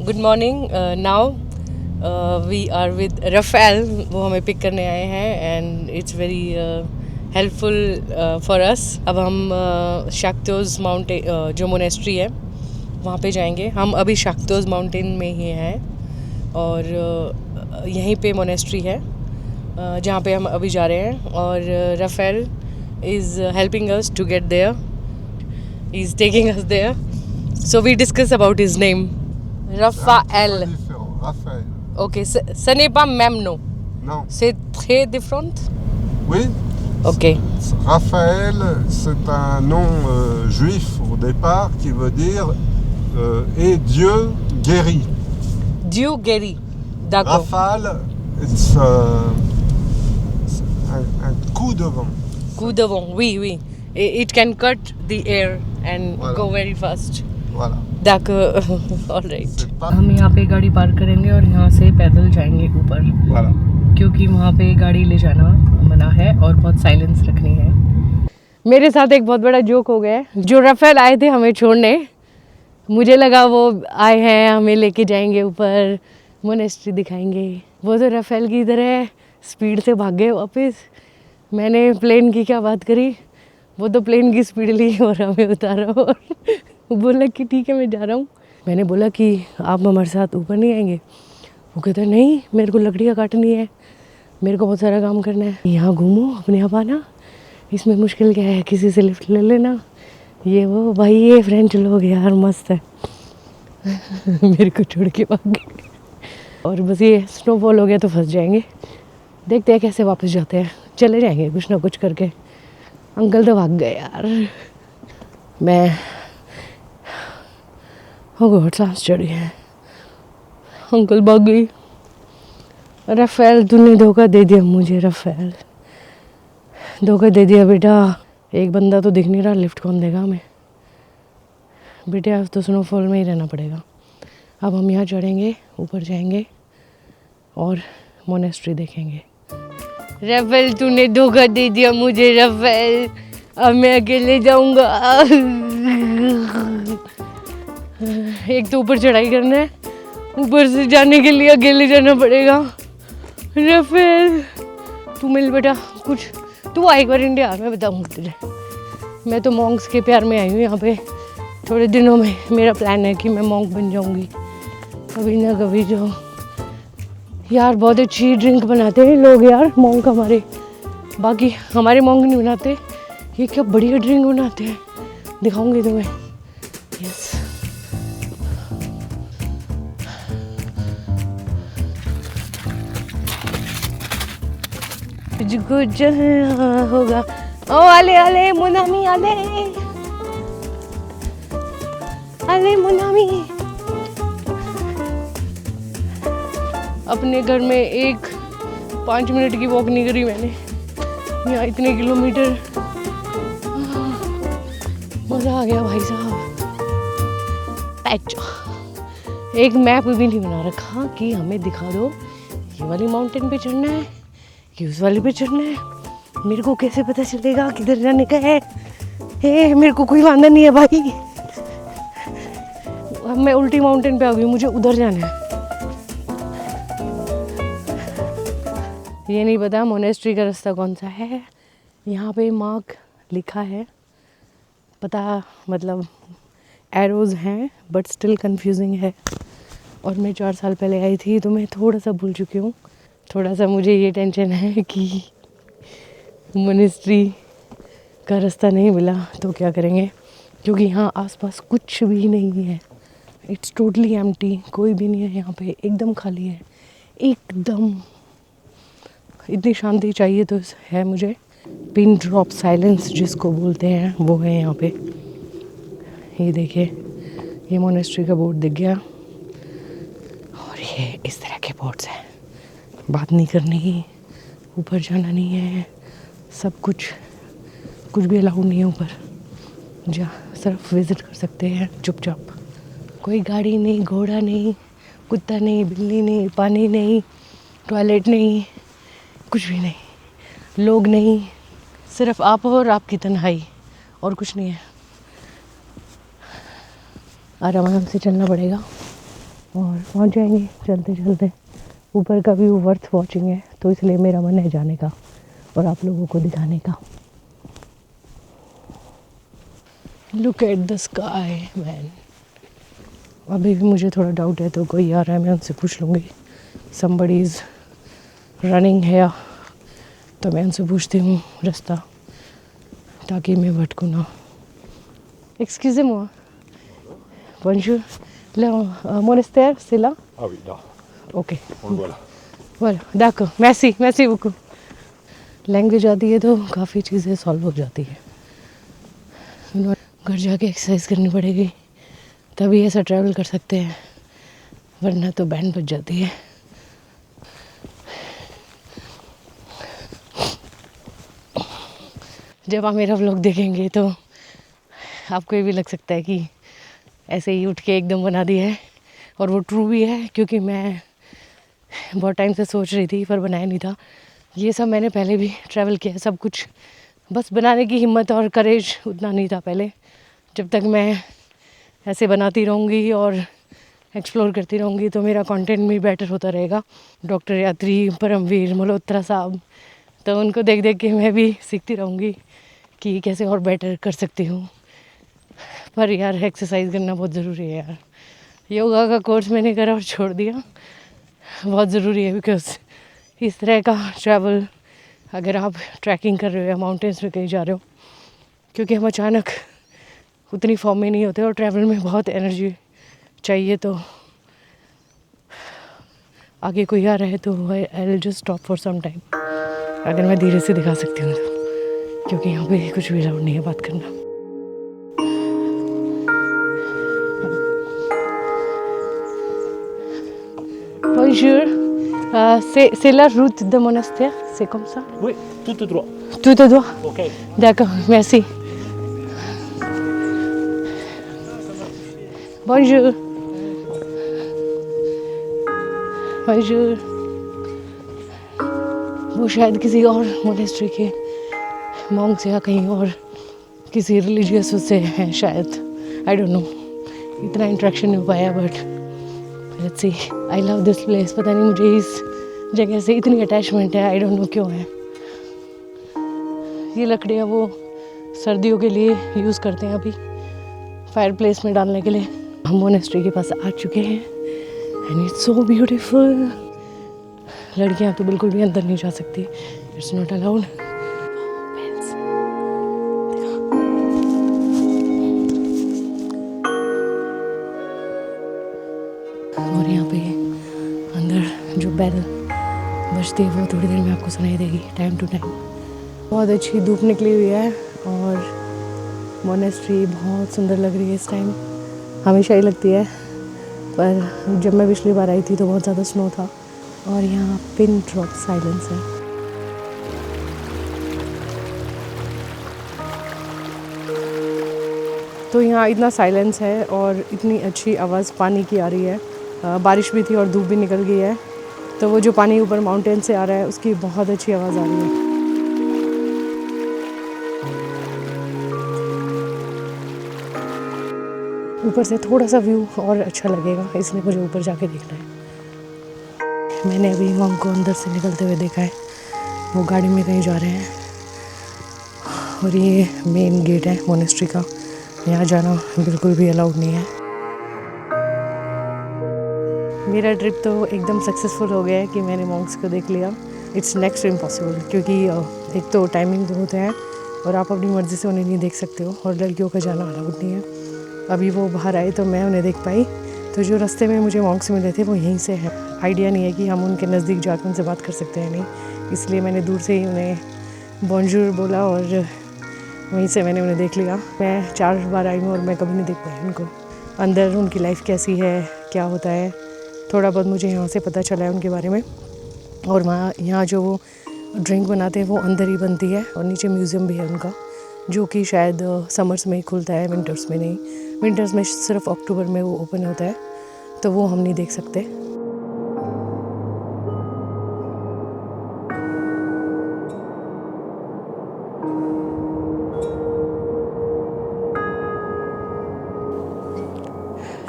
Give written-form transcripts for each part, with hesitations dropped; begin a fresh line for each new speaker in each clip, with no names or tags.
Good morning now we are with Raphael. वो हमें pick करने आए हैं and it's very helpful for us. अब हम शाक्तोज माउंटेन जो मोनेस्ट्री है वहाँ पे जाएंगे. हम अभी शाक्तोज माउंटेन में ही हैं और यहीं पे मोनेस्ट्री है जहाँ पे हम अभी जा रहे हैं. और Raphael is helping us to get there. He is taking us there. So we discuss about his name. Raphaël.
Raphaël.
Ok, ce n'est pas même nom.
Non.
C'est très différent.
Oui.
Ok.
Raphaël, c'est un nom juif au départ qui veut dire et Dieu guérit.
Dieu guérit. D'accord.
Rafale, it's un coup de vent.
Coup de vent, oui, oui. It can cut the air and
Voilà.
go very fast.
Voilà.
D'accord. All right.
C'est pas...
हम यहाँ पे गाड़ी park करेंगे और यहाँ से पैदल जाएंगे ऊपर.
Voilà.
क्योंकि वहाँ पे गाड़ी ले जाना मना है और बहुत साइलेंस रखनी है. मेरे साथ एक बहुत बड़ा जोक हो गया है. जो राफेल आए थे हमें छोड़ने, मुझे लगा वो आए हैं हमें लेके जाएंगे ऊपर, मोनेस्ट्री दिखाएंगे. वो तो राफेल की तरह स्पीड से भाग गए वापस. मैंने प्लेन की क्या बात करी, वो तो प्लेन की स्पीड ली और हमें उतारा और बोला कि ठीक है मैं जा रहा हूँ. मैंने बोला कि आप हमारे साथ ऊपर नहीं आएंगे. वो कहता है नहीं, मेरे को लकड़ियाँ काटनी है, मेरे को बहुत सारा काम करना है. यहाँ घूमो अपने आप आना, इसमें मुश्किल क्या है, किसी से लिफ्ट ले लेना. ये वो भाई ये फ्रेंच लोग यार मस्त है. मेरे को छोड़ के भाग गए. और बस ये स्नोफॉल हो गया तो फंस जाएंगे. देखते हैं कैसे वापस जाते हैं. चले जाएंगे कुछ ना कुछ करके. अंकल तो भाग गए यार. मैं गॉड सांस चढ़ी है. अंकल भाग गई. राफेल तूने धोखा दे दिया मुझे. राफेल धोखा दे दिया बेटा. एक बंदा तो दिख नहीं रहा, लिफ्ट कौन देगा हमें. बेटा तो स्नोफॉल में ही रहना पड़ेगा. अब हम यहाँ चढ़ेंगे, ऊपर जाएंगे और मोनेस्ट्री देखेंगे. राफेल तूने धोखा दे दिया मुझे. राफेल अब मैं अकेले जाऊंगा. एक तो ऊपर चढ़ाई करना है, ऊपर से जाने के लिए अकेले जाना पड़ेगा. राफेल तू मिल बेटा कुछ. तू आ एक बार इंडिया, मैं बताऊंगा तुझे. मैं तो मॉन्क्स के प्यार में आई हूँ यहाँ पे. थोड़े दिनों में मेरा प्लान है कि मैं मॉन्क बन जाऊँगी कभी ना कभी. जो यार बहुत अच्छी ड्रिंक बनाते हैं लोग यार मॉन्क हमारे. बाकी हमारे मॉन्क नहीं बनाते, ये क्या बढ़िया ड्रिंक बनाते हैं. दिखाऊंगी तुम्हें. यस कुछ होगा. ओ आले आले मुनामी आले आले मुनामी. अपने घर में 5 मिनट की वॉक नहीं करी मैंने. यहाँ इतने किलोमीटर. मज़ा आ गया भाई साहब. पैचो एक मैप भी नहीं बना रखा कि हमें दिखा दो ये वाली माउंटेन पे चढ़ना है कि उस वाले पे चढ़ना है. मेरे को कैसे पता चलेगा किधर जाने का है. मेरे को कोई वांदा नहीं है भाई. अब मैं उल्टी माउंटेन पे आ गई, मुझे उधर जाना है. ये नहीं पता मोनेस्ट्री का रास्ता कौन सा है. यहाँ पे मार्क लिखा है, पता मतलब एरोज हैं बट स्टिल कंफ्यूजिंग है. और मैं 4 साल पहले आई थी तो मैं थोड़ा सा भूल चुकी हूँ. थोड़ा सा मुझे ये टेंशन है कि मोनेस्ट्री का रास्ता नहीं मिला तो क्या करेंगे. क्योंकि यहाँ आसपास कुछ भी नहीं है. It's totally empty. कोई भी नहीं है यहाँ पे. एकदम खाली है एकदम. इतनी शांति चाहिए तो है मुझे. पिन ड्रॉप साइलेंस जिसको बोलते हैं वो है यहाँ पे. ये देखिए ये मोनेस्ट्री का बोर्ड दिख गया. और ये इस तरह के बोर्ड्स हैं. बात नहीं करनी, ऊपर जाना नहीं है, सब कुछ भी अलाउड नहीं है ऊपर. सिर्फ विज़िट कर सकते हैं चुपचाप. कोई गाड़ी नहीं, घोड़ा नहीं, कुत्ता नहीं, बिल्ली नहीं, पानी नहीं, टॉयलेट नहीं, कुछ भी नहीं, लोग नहीं. सिर्फ आप हो और आपकी तन्हाई, और कुछ नहीं है। आराम से चलना पड़ेगा और पहुंच जाएंगे चलते चलते। ऊपर का व्यू वर्थ वॉचिंग है, तो इसलिए मेरा मन है जाने का और आप लोगों को दिखाने का। Look at the sky man. अभी भी मुझे थोड़ा डाउट है, तो कोई आ रहा है मैं उनसे पूछ लूँगी। समबडी इज़ रनिंग है, तो मैं उनसे पूछती हूँ रास्ता, ताकि मैं भटकूँ ना। Excusez-moi. Bonjour. Le monastère, c'est là?
Ah oui, là,
Ok.
on le voit là.
Voilà, d'accord. Merci, merci beaucoup. Language आती है तो काफ़ी चीज़ें सॉल्व हो जाती है। घर जाके एक्सरसाइज करनी पड़ेगी, तभी ऐसा ट्रैवल कर सकते हैं, वरना तो बैंड बज जाती है। जब आप मेरा व्लॉग देखेंगे तो आपको ये भी लग सकता है कि ऐसे ही उठ के एकदम बना दिया है, और वो ट्रू भी है, क्योंकि मैं बहुत टाइम से सोच रही थी पर बनाया नहीं था। ये सब मैंने पहले भी ट्रैवल किया है, सब कुछ, बस बनाने की हिम्मत और करेज उतना नहीं था पहले। जब तक मैं ऐसे बनाती रहूँगी और एक्सप्लोर करती रहूँगी तो मेरा कंटेंट भी बेटर होता रहेगा। डॉक्टर यात्री, परमवीर, मल्होत्रा साहब, तो उनको देख देख के मैं भी सीखती रहूँगी कि कैसे और बेटर कर सकती हूँ। पर यार एक्सरसाइज करना बहुत ज़रूरी है यार। योगा का कोर्स मैंने करा और छोड़ दिया, बहुत ज़रूरी है, बिकॉज इस तरह का ट्रैवल अगर आप ट्रैकिंग कर रहे हो या माउंटेन्स में कहीं जा रहे हो, क्योंकि हम अचानक उतनी फॉर्म में नहीं होते और ट्रैवल में बहुत एनर्जी चाहिए, तो आगे कोई आ रहा है तो I will just stop for some time, अगर मैं धीरे से दिखा सकती हूँ तो, क्योंकि यहाँ पे कुछ भी अलाउड नहीं है बात करना। Bonjour, c'est la route de monastère, c'est comme ça?
Oui, tout droit.
Tout à droit.
Ok.
D'accord, merci. Bonjour. Bonjour. वो शायद किसी और मोनेस्ट्री के मॉन्क्स या कहीं और किसी रिलीजियस उससे हैं शायद, आई डोंट नो, इतना इंटरेक्शन नहीं हो पाया, but let's see. I love this place. पता नहीं मुझे इस जगह से इतनी अटैचमेंट है, आई डोंट नो क्यों है। ये लकड़ियाँ वो सर्दियों के लिए यूज़ करते हैं अभी फायर प्लेस में डालने के लिए। हम मोनेस्ट्री के पास आ चुके हैं एंड इट्स सो ब्यूटीफुल। लड़कियाँ तो बिल्कुल भी अंदर नहीं जा सकती, इट्स नॉट अलाउड। और यहाँ पे अंदर जो बैल बजती है वो थोड़ी देर में आपको सुनाई देगी, टाइम टू टाइम। बहुत अच्छी धूप निकली हुई है और मोनेस्ट्री बहुत सुंदर लग रही है इस टाइम। हमेशा ही लगती है, पर जब मैं पिछली बार आई थी तो बहुत ज़्यादा स्नो था। और यहाँ पिन ड्रॉप साइलेंस है। तो यहाँ इतना साइलेंस है और इतनी अच्छी आवाज़ पानी की आ रही है। बारिश भी थी और धूप भी निकल गई है, तो वो जो पानी ऊपर माउंटेन से आ रहा है उसकी बहुत अच्छी आवाज़ आ रही है। ऊपर से थोड़ा सा व्यू और अच्छा लगेगा, इसलिए मुझे ऊपर जाके देखना है। मैंने अभी मॉन्क को अंदर से निकलते हुए देखा है, वो गाड़ी में कहीं जा रहे हैं। और ये मेन गेट है मोनेस्ट्री का, यहाँ जाना बिल्कुल भी अलाउड नहीं है। मेरा ट्रिप तो एकदम सक्सेसफुल हो गया है कि मैंने मॉन्क्स को देख लिया। इट्स नेक्स्ट इम्पॉसिबल, क्योंकि एक तो टाइमिंग बहुत है और आप अपनी मर्ज़ी से उन्हें नहीं देख सकते हो, और लड़कियों का जाना अलाउड नहीं है। अभी वो बाहर आए तो मैं उन्हें देख पाई, तो जो रास्ते में मुझे मॉन्क्स मिले थे वो यहीं से है। आइडिया नहीं है कि हम उनके नज़दीक जाकर उनसे बात कर सकते हैं नहीं, इसलिए मैंने दूर से ही उन्हें बॉन्जूर बोला और वहीं से मैंने उन्हें देख लिया। मैं 4 बार आई हूँ और मैं कभी नहीं देख पाई उनको। अंदर उनकी लाइफ कैसी है, क्या होता है, थोड़ा बहुत मुझे यहाँ से पता चला है उनके बारे में। और वहाँ यहाँ जो वो ड्रिंक बनाते हैं वो अंदर ही बनती है, और नीचे म्यूज़ियम भी है उनका, जो कि शायद समर्स में ही खुलता है, विंटर्स में नहीं। विंटर्स में सिर्फ अक्टूबर में वो ओपन होता है, तो वो हम नहीं देख सकते।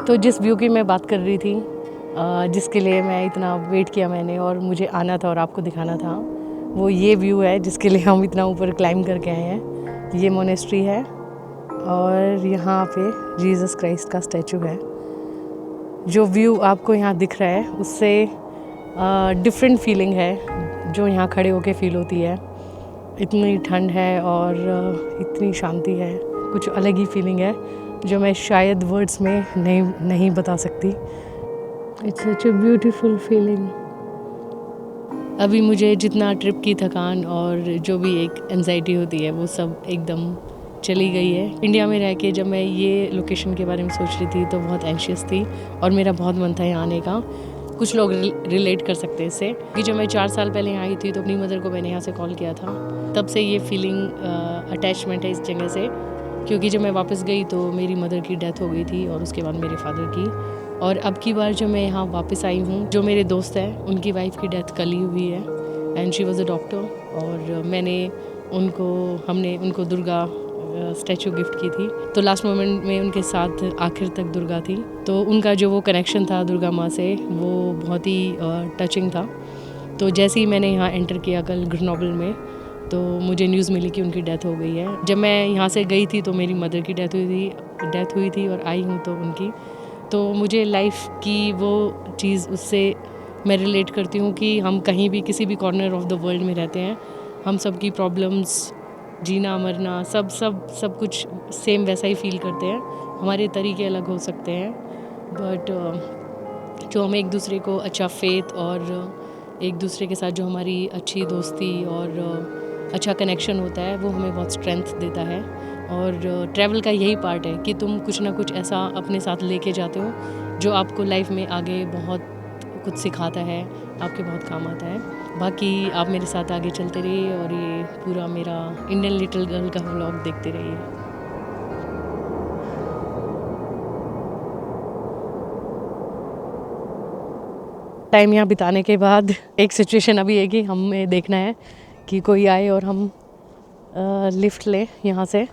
तो जिस व्यू की मैं बात कर रही थी, जिसके लिए मैं इतना वेट किया मैंने और मुझे आना था और आपको दिखाना था, वो ये व्यू है जिसके लिए हम इतना ऊपर क्लाइंब करके आए हैं। ये मोनेस्ट्री है और यहाँ पे जीसस क्राइस्ट का स्टैचू है। जो व्यू आपको यहाँ दिख रहा है उससे डिफरेंट फीलिंग है जो यहाँ खड़े होके फील होती है। इतनी ठंड है और इतनी शांति है, कुछ अलग ही फीलिंग है जो मैं शायद वर्ड्स में नहीं बता सकती। It's such a beautiful feeling. अभी मुझे जितना ट्रिप की थकान और जो भी एक एंजाइटी होती है वो सब एकदम चली गई है। इंडिया में रह के जब मैं ये लोकेशन के बारे में सोच रही थी तो बहुत एंशियस थी और मेरा बहुत मन था यहाँ आने का। कुछ लोग रिलेट कर सकते हैं इससे कि जब मैं 4 साल पहले यहाँ आई थी तो अपनी मदर को मैंने यहाँ से कॉल किया था। तब से ये फीलिंग अटैचमेंट है इस जगह से, क्योंकि जब मैं वापस गई तो मेरी मदर की डेथ हो गई थी और उसके बाद मेरे फादर की। और अब की बार जब मैं यहाँ वापस आई हूँ, जो मेरे दोस्त हैं उनकी वाइफ की डेथ कल ही हुई है and she was a doctor. और हमने उनको दुर्गा स्टैचू गिफ्ट की थी। तो लास्ट मोमेंट में उनके साथ आखिर तक दुर्गा थी, तो उनका जो वो कनेक्शन था दुर्गा माँ से वो बहुत ही टचिंग था। तो जैसे ही मैंने यहाँ एंटर किया कल ग्रेनोबल में तो मुझे न्यूज़ मिली कि उनकी डेथ हो गई है। जब मैं यहाँ से गई थी तो मेरी मदर की डेथ हुई थी और आई हूँ तो उनकी। तो मुझे लाइफ की वो चीज़ उससे मैं रिलेट करती हूँ कि हम कहीं भी किसी भी कॉर्नर ऑफ द वर्ल्ड में रहते हैं, हम सब की प्रॉब्लम्स, जीना मरना, सब कुछ सेम वैसा ही फील करते हैं। हमारे तरीके अलग हो सकते हैं बट जो हमें एक दूसरे को अच्छा फेथ और एक दूसरे के साथ जो हमारी अच्छी दोस्ती और अच्छा कनेक्शन होता है वो हमें बहुत स्ट्रेंथ देता है। और ट्रैवल का यही पार्ट है कि तुम कुछ ना कुछ ऐसा अपने साथ लेके जाते हो जो आपको लाइफ में आगे बहुत कुछ सिखाता है, आपके बहुत काम आता है। बाकी आप मेरे साथ आगे चलते रहिए और ये पूरा मेरा इंडियन लिटिल गर्ल का व्लॉग देखते रहिए। टाइम यहाँ बिताने के बाद एक सिचुएशन अभी है कि हमें देखना है कि कोई आए और हम लिफ्ट ले। यहाँ से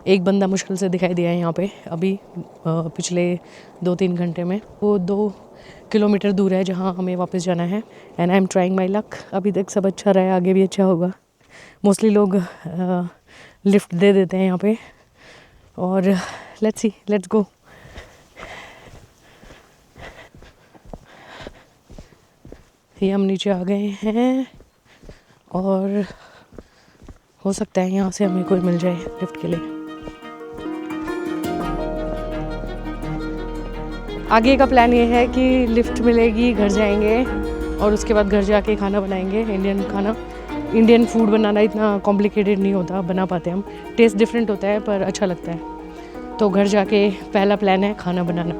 एक बंदा मुश्किल से दिखाई दिया है यहाँ पे अभी पिछले 2-3 घंटे में। वो 2 किलोमीटर दूर है जहाँ हमें वापस जाना है and I am trying my luck. अभी तक सब अच्छा रहा है, आगे भी अच्छा होगा। मोस्टली लोग लिफ्ट दे देते हैं यहाँ पे और लेट्स गो। ये हम नीचे आ गए हैं और हो सकता है यहाँ से हमें कोई मिल जाए लिफ्ट के लिए। आगे का प्लान ये है कि लिफ्ट मिलेगी, घर जाएंगे और उसके बाद घर जाके खाना बनाएंगे, इंडियन खाना। इंडियन फूड बनाना इतना कॉम्प्लिकेटेड नहीं होता, बना पाते हम। टेस्ट डिफरेंट होता है पर अच्छा लगता है। तो घर जाके पहला प्लान है खाना बनाना।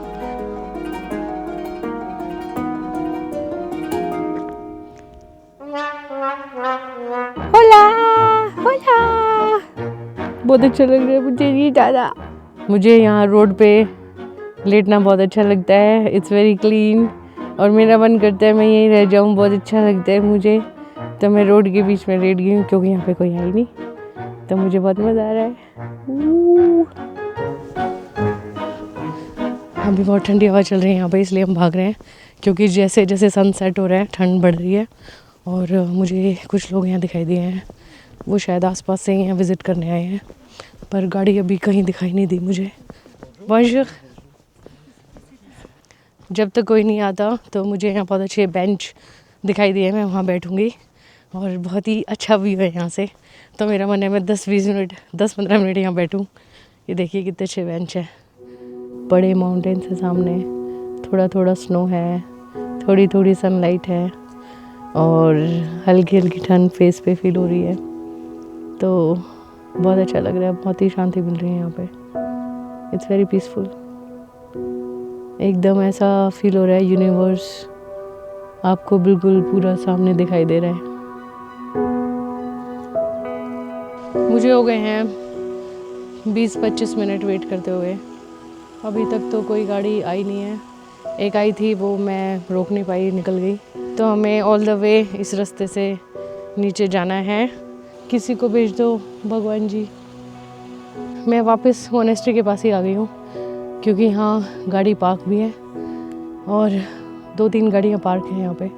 बहुत अच्छा लग रहा है मुझे ये ज़्यादा। मुझे यहाँ रोड पे लेटना बहुत अच्छा लगता है। इट्स वेरी क्लीन और मेरा मन करता है मैं यहीं रह जाऊँ, बहुत अच्छा लगता है मुझे। तो मैं रोड के बीच में लेट गई हूँ क्योंकि यहाँ पे कोई है ही नहीं, तो मुझे बहुत मज़ा आ रहा है। अभी बहुत ठंडी हवा चल रही है यहाँ पे, इसलिए हम भाग रहे हैं क्योंकि जैसे जैसे सनसेट हो रहा है ठंड बढ़ रही है। और मुझे कुछ लोग यहाँ दिखाई दिए हैं, वो शायद आसपास से यहाँ विज़िट करने आए हैं, पर गाड़ी अभी कहीं दिखाई नहीं दी मुझे। बोंjour। जब तक कोई नहीं आता तो मुझे यहाँ बहुत अच्छे बेंच दिखाई दिए, मैं वहाँ बैठूँगी और बहुत ही अच्छा व्यू है यहाँ से। तो मेरा मन है मैं 10-15 मिनट यहाँ बैठूँ। ये देखिए कितने अच्छे बेंच है, बड़े माउंटेन्स है सामने, थोड़ा थोड़ा स्नो है, थोड़ी थोड़ी सनलाइट है और हल्की हल्की ठंड फेस पे फील हो रही है। तो बहुत अच्छा लग रहा है, बहुत ही शांति मिल रही है यहाँ पे। इट्स वेरी पीसफुल, एकदम ऐसा फील हो रहा है यूनिवर्स आपको बिल्कुल पूरा सामने दिखाई दे रहा है। मुझे हो गए हैं 20-25 मिनट वेट करते हुए। अभी तक तो कोई गाड़ी आई नहीं है। एक आई थी वो मैं रोक नहीं पाई, निकल गई। तो हमें ऑल द वे इस रास्ते से नीचे जाना है। किसी को भेज दो भगवान जी। मैं वापस मोनेस्ट्री के पास ही आ गई हूँ क्योंकि यहाँ गाड़ी पार्क भी है और 2-3 गाड़ियाँ पार्क हैं यहाँ पे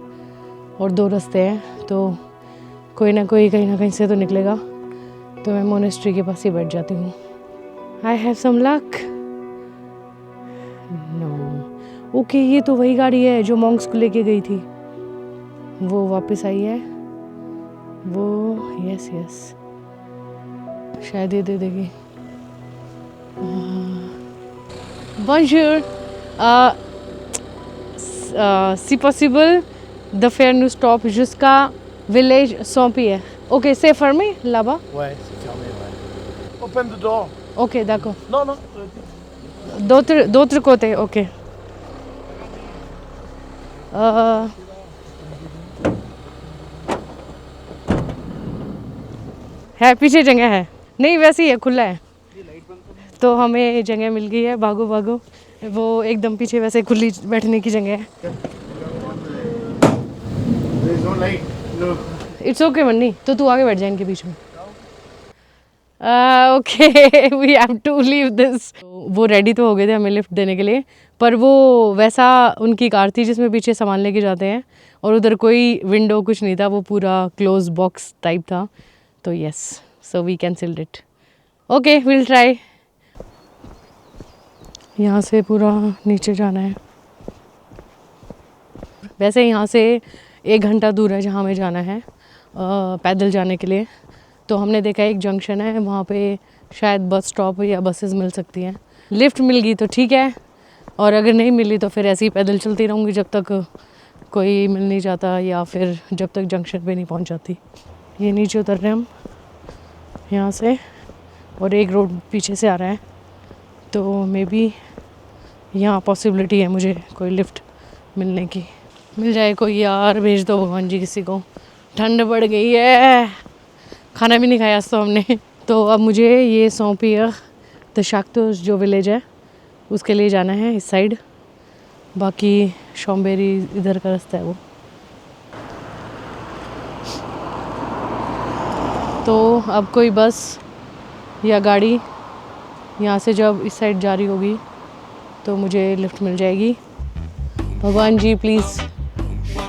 और 2 रास्ते हैं, तो कोई ना कोई कहीं ना कहीं से तो निकलेगा। तो मैं मोनेस्ट्री के पास ही बैठ जाती हूँ। I have some luck. No okay, ये तो वही गाड़ी है जो मॉन्क्स को लेके गई थी, वो वापस आई है वो। यस यस, शायद ये दे देगी। Bonjour, si possible the faire nous stop jusqu'à village Saint-Pierre. Ok, c'est fermé là-bas?
Ouais, c'est fermé, ouais. Open the door.
Ok, d'accord.
Non, non.
D'autres côtés, ok. है पीछे जगह है, नहीं वैसे ही है, खुला है। तो हमें जगह मिल गई है, भागो भागो। वो एकदम पीछे वैसे खुली बैठने की जगह है। इट्स ओके मन्नी, तो तू आगे बैठ जाए इनके बीच में। Okay, we have to leave this. वो रेडी तो हो गए थे हमें लिफ्ट देने के लिए, पर वो वैसा उनकी कार थी जिसमें पीछे सामान लेके जाते हैं और उधर कोई विंडो कुछ नहीं था, वो पूरा क्लोज बॉक्स टाइप था। तो yes, so we cancelled it. Okay, will try. यहाँ से पूरा नीचे जाना है। वैसे यहाँ से 1 घंटा दूर है जहाँ हमें जाना है पैदल जाने के लिए। तो हमने देखा एक जंक्शन है, वहाँ पे शायद बस स्टॉप या बसेस मिल सकती हैं। लिफ्ट मिल गई तो ठीक है, और अगर नहीं मिली तो फिर ऐसे ही पैदल चलती रहूँगी जब तक कोई मिल नहीं जाता या फिर जब तक जंक्शन पे नहीं पहुँच जाती। ये नीचे उतर रहे हैं हम यहाँ से, और एक रोड पीछे से आ रहा है, तो मे बी यहाँ पॉसिबिलिटी है मुझे कोई लिफ्ट मिलने की। मिल जाए कोई यार, भेज दो भगवान जी किसी को। ठंड बढ़ गई है, खाना भी नहीं खाया आज तो हमने। तो अब मुझे ये Saint-Pierre द Châteaux जो विलेज है उसके लिए जाना है इस साइड, बाकी शॉम्बेरी इधर का रास्ता है वो। तो अब कोई बस या गाड़ी यहाँ से जब इस साइड जा रही होगी तो मुझे लिफ्ट मिल जाएगी। भगवान जी प्लीज़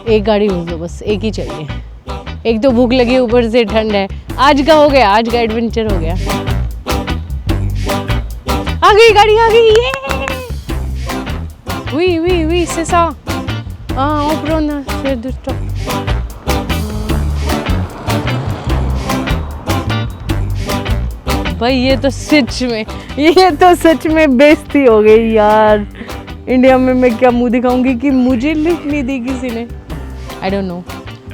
एक गाड़ी भेज दो, बस एक ही चाहिए। एक तो भूख लगी, ऊपर से ठंड है। आज का हो गया, आज का एडवेंचर हो गया। आ गई गाड़ी, आ गई ये। Oui, c'est ça. Ah, on prend c'est du stop. भाई ये तो सच में बेइज्जती हो गई यार। इंडिया में मैं क्या मुंह दिखाऊंगी कि मुझे लिफ्ट नहीं दी किसी ने। आई डोंट नो,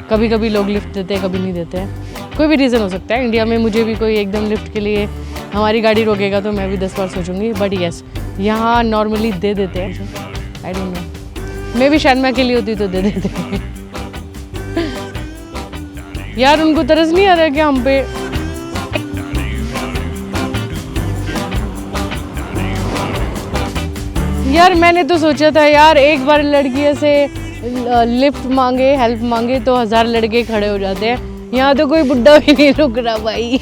कभी कभी लोग लिफ्ट देते हैं, कभी नहीं देते हैं, कोई भी रीज़न हो सकता है। इंडिया में मुझे भी कोई एकदम लिफ्ट के लिए हमारी गाड़ी रोकेगा तो मैं भी 10 बार सोचूंगी, बट यस यहाँ नॉर्मली दे देते हैं। आई डोंट नो, मैं भी शायद मैं अकेली होती तो दे देते हैं। यार उनको तरस नहीं आ रहा क्या हम पे? यार मैंने तो सोचा था यार एक बार लड़की से लिफ्ट मांगे, हेल्प मांगे तो 1000 लड़के खड़े हो जाते हैं। यहाँ तो कोई बुड्ढा भी नहीं रुक रहा भाई।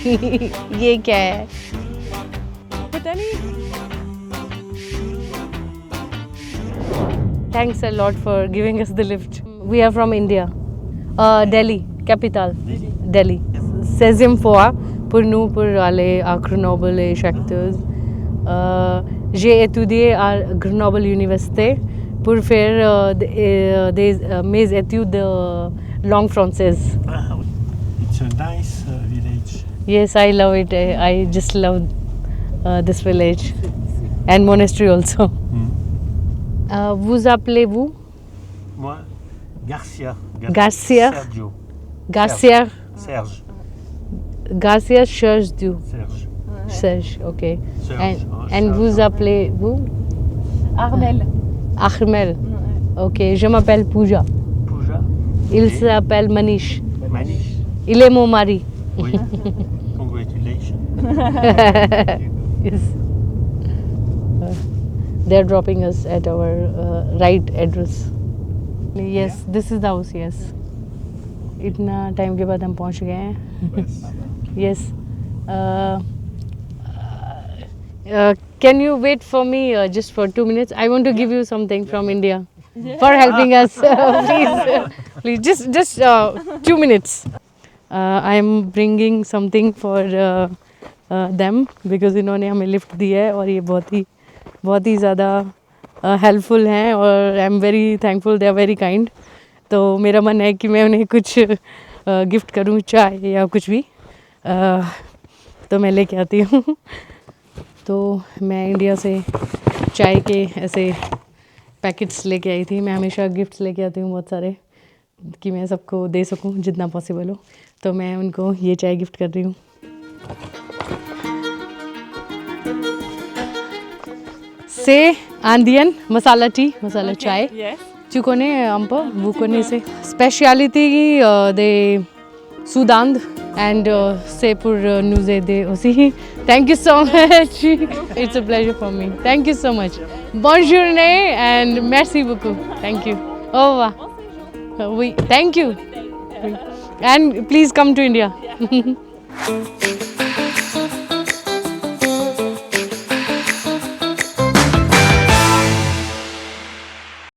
ये क्या है पता नहीं। Thanks a lot for giving us the lift. We are from India, Delhi, capital, Delhi. 16e fois pour nous pour aller à Grenoble et Châteaux. J'ai étudié à Grenoble Université pour faire mes études de langue française.
It's a nice village.
Yes, I love it. I just love this village and monastery also. Vous appelez-vous?
Moi, Garcia.
Garcia.
Sergio.
Garcia.
Serge.
Garcia Sergio.
Serge.
Serge, ok.
Serge.
And vous appelez-vous?
Armel.
Ahmel. Ok, je m'appelle Pooja.
Pooja.
Il
Et
s'appelle Manish.
Manish.
Il est mon mari.
Oui. Congratulations.
Yes. They're dropping us at our right address. Yes, this is the house, yes. इतना time के बाद हम पहुंच गए हैं।
Bus.
Yes. Can you wait for me just for 2 minutes? I want to give you something from India for helping us. Please, just 2 minutes. I am bringing something for them because इन्होंने हमें lift दी है और ये बहुत ही ज़्यादा helpful हैं और I am very thankful, they are very kind. तो मेरा मन है कि मैं उन्हें कुछ गिफ्ट करूं, चाय या कुछ भी. तो मैं लेके आती हूँ. तो मैं इंडिया से चाय के ऐसे पैकेट्स लेके आई थी. मैं हमेशा गिफ्ट्स लेके आती हूँ बहुत सारे कि मैं सबको दे सकूँ जितना पॉसिबल हो. तो मैं उनको ये चाय गिफ्ट कर रही हूँ. से आंदियन मसाला टी, मसाला चाय. चुकोने अंप बुकोने से स्पेशलिटी दे सुदांद एंड सेपुर नुजे दे ओसी. Thank you so much. It's a pleasure for me. Thank you so much. Bonne journée and merci beaucoup. Thank you. Au revoir. Oui, thank you. And please come to India.